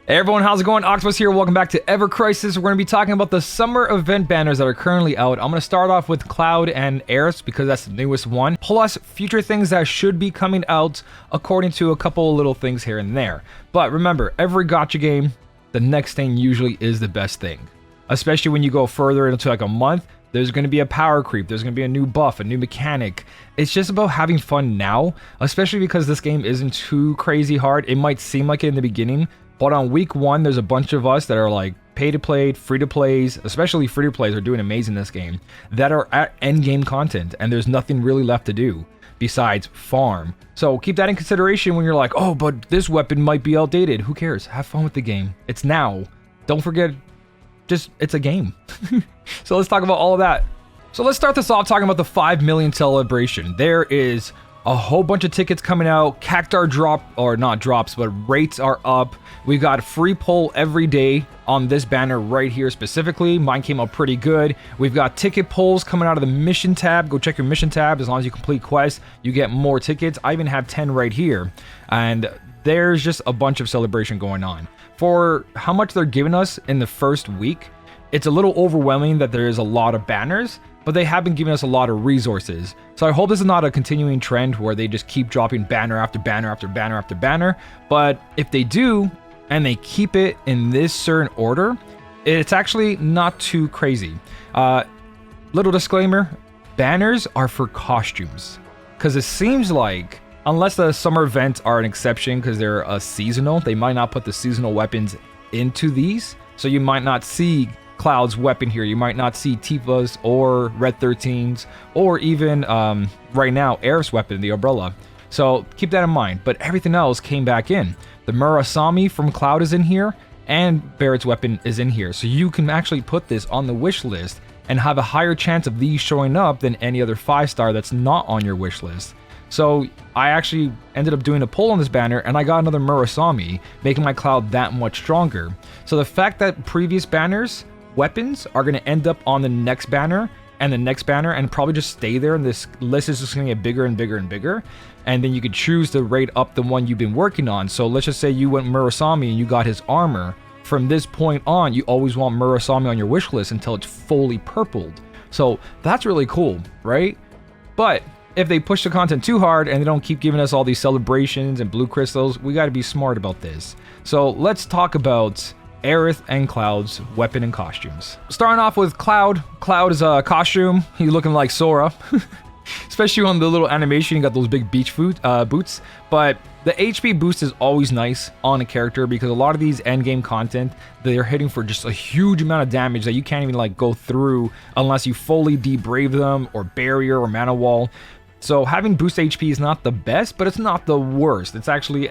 Hey everyone, how's it going? Octopus here. Welcome back to evercrisis. We're going to be talking about the summer event banners that are currently out. I'm going to start off with Cloud and Aerith because that's the newest one, plus future things that should be coming out according to a couple of little things here and there. But remember, every gacha game, the next thing usually is the best thing. Especially when you go further into like a month, there's going to be a power creep, there's going to be a new buff, a new mechanic. It's just about having fun now, especially because this game isn't too crazy hard. It might seem like it in the beginning, but on week one, there's a bunch of us that are like pay to play, free to plays, especially free to plays are doing amazing in this game, that are at end game content, and there's nothing really left to do besides farm. So keep that in consideration when you're like, oh, but this weapon might be outdated. Who cares? Have fun with the game. It's now. Don't forget, just it's a game. So let's talk about all of that. So let's start this off talking about the 5 million celebration. There is a whole bunch of tickets coming out. Cactar drop, or not drops, but rates are up. We've got free pull every day on this banner right here specifically. Mine came out pretty good. We've got ticket pulls coming out of the mission tab. Go check your mission tab. As long as you complete quests, you get more tickets. I even have 10 right here. And there's just a bunch of celebration going on. For how much they're giving us in the first week, it's a little overwhelming that there is a lot of banners, but they have been giving us a lot of resources. So I hope this is not a continuing trend where they just keep dropping banner after banner after banner after banner. But if they do, and they keep it in this certain order, it's actually not too crazy. Little disclaimer, banners are for costumes. Because it seems like, unless the summer events are an exception because they're a seasonal, they might not put the seasonal weapons into these. So you might not see Cloud's weapon here. You might not see Tifa's or Red 13's or even right now Aerith's weapon, the umbrella. So keep that in mind. But everything else came back in. The Murasami from Cloud is in here and Barrett's weapon is in here. So you can actually put this on the wish list and have a higher chance of these showing up than any other 5-star that's not on your wish list. So I actually ended up doing a poll on this banner and I got another Murasami, making my Cloud that much stronger. So the fact that previous banners weapons are going to end up on the next banner and the next banner and probably just stay there, and this list is just going to get bigger and bigger and bigger, and then you could choose to rate up the one you've been working on. So let's just say you went Murasami and you got his armor. From this point on, you always want Murasami on your wish list until it's fully purpled. So that's really cool, right? But if they push the content too hard and they don't keep giving us all these celebrations and blue crystals, we got to be smart about this. So let's talk about Aerith and Cloud's weapon and costumes. Starting off with Cloud. Cloud is a costume. He's looking like Sora. Especially on the little animation, you got those big beach boots. But the HP boost is always nice on a character because a lot of these endgame content, they're hitting for just a huge amount of damage that you can't even like go through unless you fully debrave them or barrier or mana wall. So having boost HP is not the best, but it's not the worst. It's actually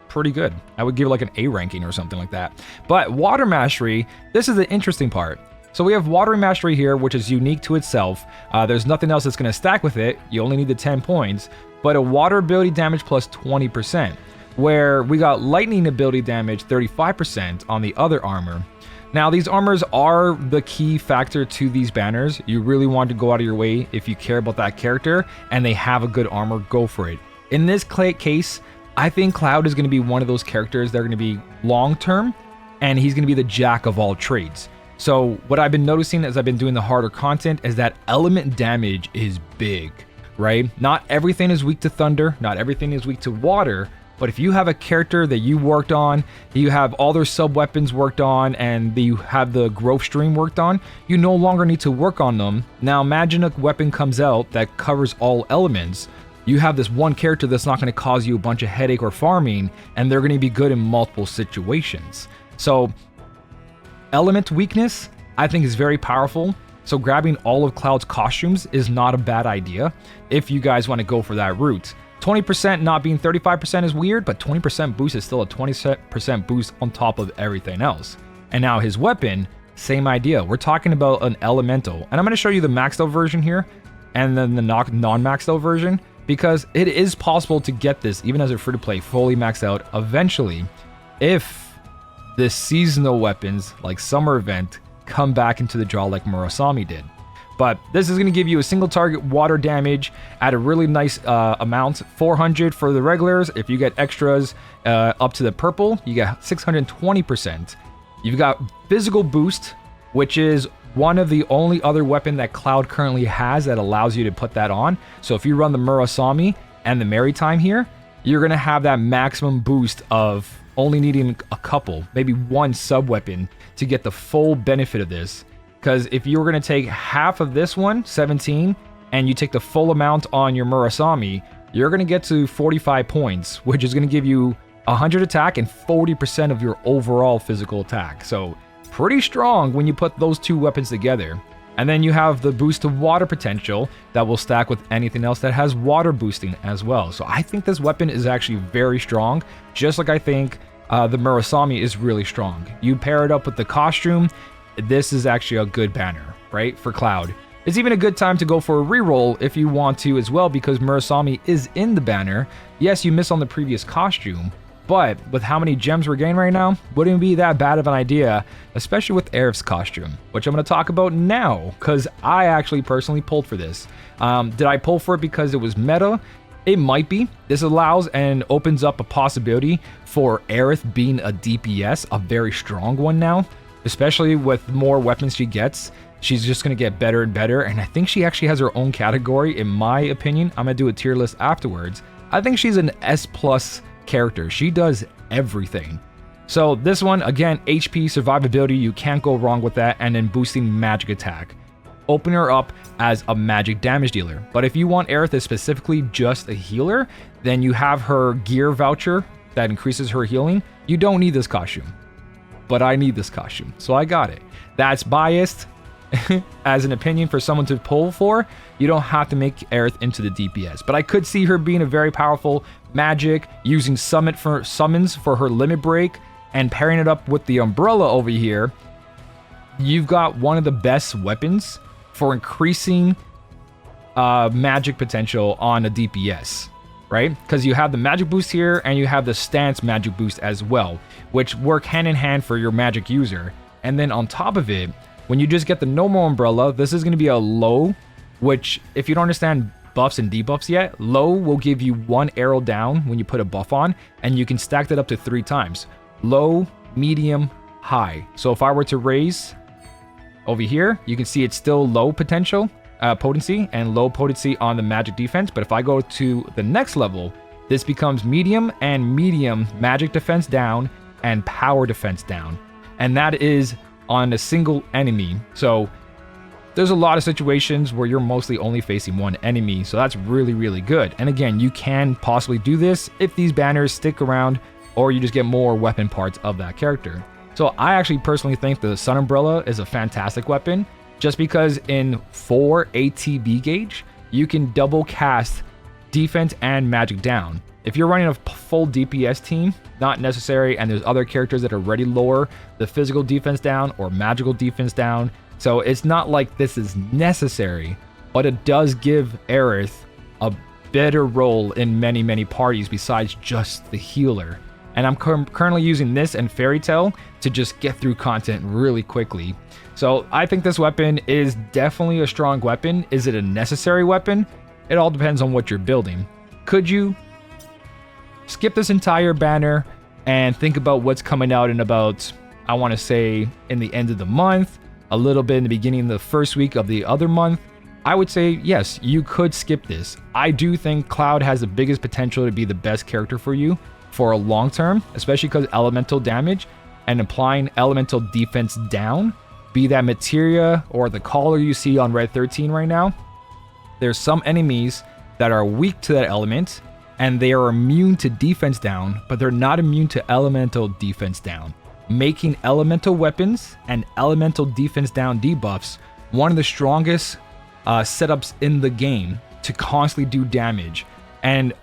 pretty good. I would give it like an A ranking or something like that. But water mastery, this is the interesting part. So we have water mastery here, which is unique to itself. There's nothing else that's going to stack with it. You only need the 10 points, but a water ability damage plus 20%, where we got lightning ability damage 35% on the other armor. Now these armors are the key factor to these banners. You really want to go out of your way if you care about that character and they have a good armor, go for it. In this case, I think Cloud is going to be one of those characters that are going to be long-term, and he's going to be the jack of all trades. So what I've been noticing as I've been doing the harder content is that element damage is big, right? Not everything is weak to thunder, not everything is weak to water, but if you have a character that you worked on, you have all their sub-weapons worked on, and you have the growth stream worked on, you no longer need to work on them. Now imagine a weapon comes out that covers all elements. You have this one character that's not going to cause you a bunch of headache or farming, and they're going to be good in multiple situations. So element weakness, I think, is very powerful. So grabbing all of Cloud's costumes is not a bad idea if you guys want to go for that route. 20% not being 35% is weird, but 20% boost is still a 20% boost on top of everything else. And now his weapon, same idea. We're talking about an elemental. And I'm going to show you the maxed out version here and then the non-maxed out version, because it is possible to get this, even as a free-to-play, fully maxed out eventually, if the seasonal weapons, like Summer Event, come back into the draw like Murasami did. But this is going to give you a single target water damage at a really nice amount. 400 for the regulars. If you get extras up to the purple, you get 620%. You've got physical boost, which is one of the only other weapon that Cloud currently has that allows you to put that on. So if you run the Murasami and the Maritime here, you're going to have that maximum boost of only needing a couple, maybe one sub-weapon to get the full benefit of this. Because if you were going to take half of this one, 17, and you take the full amount on your Murasami, you're going to get to 45 points, which is going to give you 100 attack and 40% of your overall physical attack. So pretty strong when you put those two weapons together. And then you have the boost to water potential that will stack with anything else that has water boosting as well. So I think this weapon is actually very strong, just like I think the Murasami is really strong. You pair it up with the costume, this is actually a good banner, right, for Cloud. It's even a good time to go for a reroll if you want to as well, because Murasami is in the banner. Yes, you miss on the previous costume, but with how many gems we're getting right now, wouldn't be that bad of an idea, especially with Aerith's costume, which I'm going to talk about now, because I actually personally pulled for this. Did I pull for it because it was meta? It might be. This allows and opens up a possibility for Aerith being a DPS, a very strong one now, especially with more weapons she gets. She's just going to get better and better, and I think she actually has her own category, in my opinion. I'm going to do a tier list afterwards. I think she's an S+ character. She does everything. So this one, again, HP, survivability, you can't go wrong with that, and then boosting magic attack. Open her up as a magic damage dealer. But if you want Aerith as specifically just a healer, then you have her gear voucher that increases her healing. You don't need this costume, but I need this costume, so I got it. That's biased as an opinion for someone to pull for. You don't have to make Aerith into the DPS, but I could see her being a very powerful magic, using summons for her limit break, and pairing it up with the umbrella over here. You've got one of the best weapons for increasing magic potential on a DPS, right? Because you have the magic boost here, and you have the stance magic boost as well, which work hand in hand for your magic user. And then on top of it, when you just get the normal umbrella, this is going to be a low, which if you don't understand buffs and debuffs yet, low will give you one arrow down when you put a buff on, and you can stack that up to 3 times. Low, medium, high. So if I were to raise over here, you can see it's still low potential, potency, and low potency on the magic defense. But if I go to the next level, this becomes medium and medium magic defense down and power defense down. And that is on a single enemy. So there's a lot of situations where you're mostly only facing one enemy. So that's really, really good. And again, you can possibly do this if these banners stick around, or you just get more weapon parts of that character. So I actually personally think the Sun Umbrella is a fantastic weapon, just because in 4 ATB gauge, you can double cast defense and magic down. If you're running a full DPS team, not necessary, and there's other characters that already lower the physical defense down or magical defense down. So it's not like this is necessary, but it does give Aerith a better role in many, many parties besides just the healer. And I'm currently using this and Fairy Tale to just get through content really quickly. So I think this weapon is definitely a strong weapon. Is it a necessary weapon? It all depends on what you're building. Could you skip this entire banner and think about what's coming out in about, I want to say, in the end of the month, a little bit in the beginning of the first week of the other month? I would say yes, you could skip this. I do think Cloud has the biggest potential to be the best character for you for a long term, especially because elemental damage and applying elemental defense down, be that materia or the collar you see on Red 13 right now. There's some enemies that are weak to that element, and they are immune to defense down, but they're not immune to elemental defense down, making elemental weapons and elemental defense down debuffs one of the strongest setups in the game to constantly do damage. And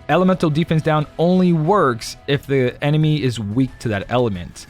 elemental defense down only works if the enemy is weak to that element.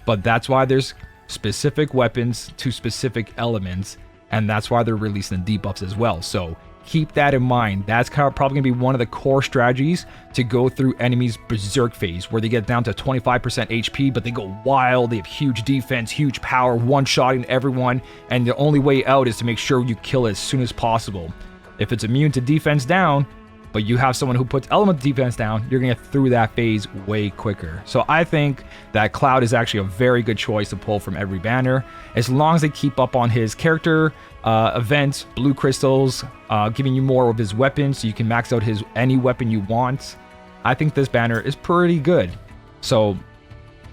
But that's why there's specific weapons to specific elements, and that's why they're releasing the debuffs as well. So Keep that in mind. That's probably going to be one of the core strategies to go through enemies' berserk phase, where they get down to 25% HP, but they go wild, they have huge defense, huge power, one-shotting everyone, and the only way out is to make sure you kill it as soon as possible. If it's immune to defense down, but you have someone who puts elemental defense down, you're going to get through that phase way quicker. So I think that Cloud is actually a very good choice to pull from every banner, as long as they keep up on his character events, blue crystals, giving you more of his weapons so you can max out his any weapon you want. I think this banner is pretty good. So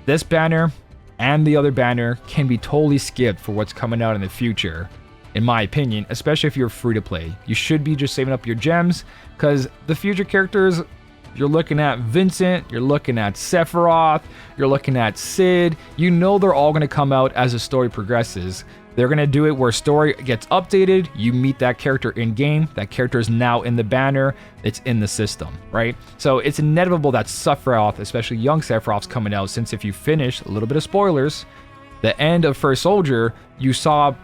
this banner and the other banner can be totally skipped for what's coming out in the future, in my opinion, especially if you're free to play. You should be just saving up your gems, because the future characters, you're looking at Vincent, you're looking at Sephiroth, you're looking at Sid. You know they're all going to come out as the story progresses. They're going to do it where story gets updated, you meet that character in game, that character is now in the banner, it's in the system, right? So it's inevitable that Sephiroth, especially young Sephiroth's coming out, since if you finish, a little bit of spoilers, the end of First Soldier, you saw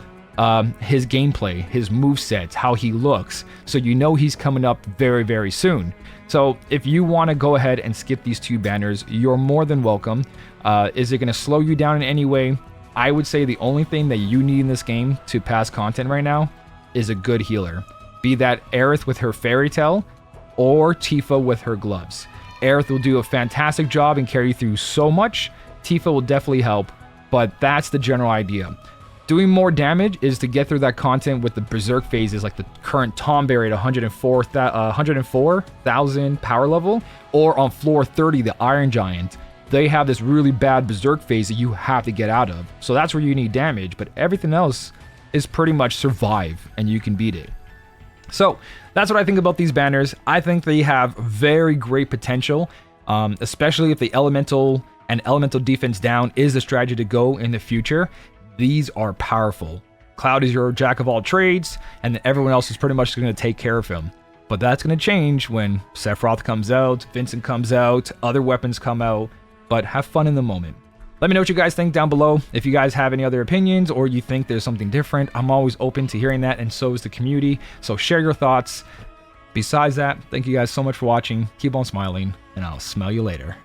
his gameplay, his movesets, how he looks. So you know he's coming up very, very soon. So if you want to go ahead and skip these two banners, you're more than welcome. Is it going to slow you down in any way? I would say the only thing that you need in this game to pass content right now is a good healer. Be that Aerith with her fairy tale or Tifa with her gloves. Aerith will do a fantastic job and carry you through so much. Tifa will definitely help, but that's the general idea. Doing more damage is to get through that content with the berserk phases, like the current Tomberry at 104,000 power level, or on floor 30, the Iron Giant. They have this really bad berserk phase that you have to get out of. So that's where you need damage, but everything else is pretty much survive and you can beat it. So that's what I think about these banners. I think they have very great potential, especially if the elemental and elemental defense down is the strategy to go in the future. These are powerful. Cloud is your jack of all trades, and then everyone else is pretty much going to take care of him. But that's going to change when Sephiroth comes out, Vincent comes out, other weapons come out. But have fun in the moment. Let me know what you guys think down below. If you guys have any other opinions or you think there's something different, I'm always open to hearing that, and so is the community. So share your thoughts. Besides that, thank you guys so much for watching. Keep on smiling, and I'll smell you later.